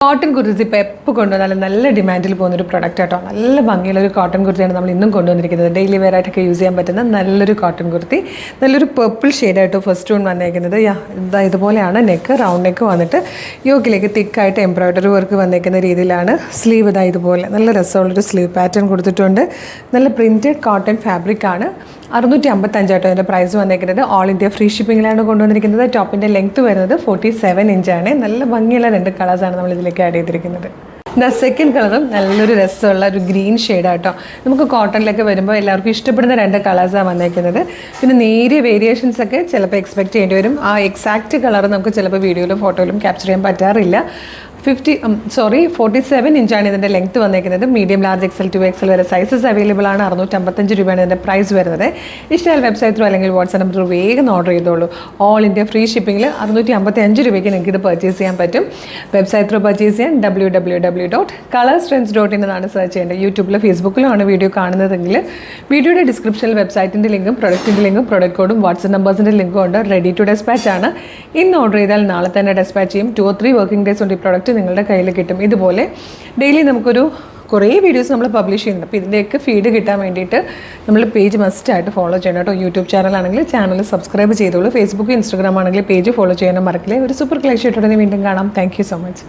Cotton kurtis ഇപ്പോൾ എപ്പോൾ കൊണ്ടുവന്നാലും നല്ല ഡിമാൻഡിൽ പോകുന്നൊരു പ്രൊഡക്റ്റ് കേട്ടോ. നല്ല ഭംഗിയുള്ള ഒരു കോട്ടൺ കുർത്തിയാണ് നമ്മൾ ഇന്നും കൊണ്ടുവന്നിരിക്കുന്നത്. ഡെയിലി വെയർ ആയിട്ടൊക്കെ യൂസ് ചെയ്യാൻ പറ്റുന്ന നല്ലൊരു കോട്ടൺ കുർത്തി. നല്ലൊരു പർപ്പിൾ ഷെയ്ഡായിട്ട് ഫസ്റ്റ് വൺ വന്നേക്കുന്നത്. ഇതുപോലെയാണ് നെക്ക്, റൗണ്ട് നെക്ക് വന്നിട്ട് യോക്കിലേക്ക് തിക്കായിട്ട് എംബ്രോയ്ഡറി വർക്ക് വന്നേക്കുന്ന രീതിയിലാണ്. സ്ലീവ് ഇതുപോലെ നല്ല രസമുള്ളൊരു സ്ലീവ് പാറ്റേൺ കൊടുത്തിട്ടുണ്ട്. നല്ല പ്രിൻറ്റഡ് കോട്ടൺ ഫാബ്രിക് ആണ്. 655 അതിൻ്റെ പ്രൈസ് വന്നേക്കുന്നത്. ഓൾ ഇന്ത്യ ഫ്രീ ഷിപ്പിങ്ങിലാണ് കൊണ്ടുവന്നിരിക്കുന്നത്. ടോപ്പിൻ്റെ ലെങ്ത്ത് വരുന്നത് 47 ഇഞ്ചാണ്. നല്ല ഭംഗിയുള്ള രണ്ട് കളേഴ്സാണ് നമ്മൾ ഇതിലേക്ക് ആഡ് ചെയ്തിരിക്കുന്നത്. സെക്കൻഡ് കളറും നല്ലൊരു രസമുള്ള ഒരു ഗ്രീൻ ഷെയ്ഡാട്ടോ. നമുക്ക് കോട്ടണിലൊക്കെ വരുമ്പോൾ എല്ലാവർക്കും ഇഷ്ടപ്പെടുന്ന രണ്ട് കളേഴ്സാണ് വന്നേക്കുന്നത്. പിന്നെ നേരിയ വേരിയേഷൻസ് ഒക്കെ ചിലപ്പോൾ എക്സ്പെക്ട് ചെയ്യേണ്ടി വരും. ആ എക്സാക്റ്റ് കളർ നമുക്ക് ചിലപ്പോൾ വീഡിയോയിലും ഫോട്ടോയിലും ക്യാപ്ചർ ചെയ്യാൻ പറ്റാറില്ല. 47 ഇഞ്ചാണ് ഇതിൻ്റെ ലെങ്ത്ത് വന്നേക്കുന്നത്. മീഡിയം, ലാർജ്, XL, 2XL വരെ സൈസസ് അവൈലബിൾ ആണ്. 655 രൂപയാണ് ഇതിൻ്റെ പ്രൈസ് വരുന്നത്. ഇഷ്ടമായാൽ വെബ്സൈറ്റ് ത്രൂ അല്ലെങ്കിൽ വാട്സ്ആപ്പ് നമ്പർ വേഗം ഓർഡർ ചെയ്തോളൂ. ഓൾ ഇന്ത്യ ഫ്രീ ഷിപ്പിങ്ങിൽ 655 രൂപയ്ക്ക് നിങ്ങൾക്ക് ഇത് പർച്ചേസ് ചെയ്യാൻ പറ്റും. വെബ്സൈറ്റ് ത്രൂ പർച്ചേസ് ചെയ്യാൻ www.colorstrends.in എന്നാണ് സെർച്ച് ചെയ്യേണ്ടത്. യൂട്യൂബിലോ ഫേസ്ബുക്കിലോ ആണ് വീഡിയോ കാണുന്നതെങ്കിൽ വീഡിയോയുടെ ഡിസ്ക്രിപ്ഷനിൽ വെബ്സൈറ്റിൻ്റെ ലിങ്കും പ്രൊഡക്റ്റിൻ്റെ ലിങ്കും പ്രൊഡക്റ്റ് കോഡും വാട്സ്ആപ്പ് നമ്പേഴ്സിൻ്റെ ലിങ്കും ഉണ്ട്. റെഡി ടു ഡെസ്പാച്ച് ആണ്. ഇന്ന് ഓർഡർ ചെയ്താൽ നാളെ തന്നെ ഡെസ്പാച്ച് ചെയ്യും. 2 or 3 വർക്കിംഗ് ഡേയ്സ് കൊണ്ട് ഈ പ്രൊഡക്റ്റ് നിങ്ങളുടെ കയ്യിൽ കിട്ടും. ഇതുപോലെ ഡെയിലി നമുക്കൊരു കുറേ വീഡിയോസ് നമ്മൾ പബ്ലിഷ് ചെയ്യുന്നുണ്ട്. അപ്പോൾ ഇതിൻ്റെയൊക്കെ ഫീഡ് കിട്ടാൻ വേണ്ടിയിട്ട് നമ്മൾ പേജ് മസ്റ്റായിട്ട് ഫോളോ ചെയ്യണം കേട്ടോ. യൂട്യൂബ് ചാനലാണെങ്കിൽ ചാനൽ സബ്സ്ക്രൈബ് ചെയ്തോളൂ. ഫേസ്ബുക്ക്, ഇൻസ്റ്റാഗ്രാം ആണെങ്കിൽ പേജ് ഫോളോ ചെയ്യാനും മറക്കില്ലേ. ഒരു സൂപ്പർ കളക്ഷൻ ആയിട്ട് വീണ്ടും കാണാം. Thank you so much.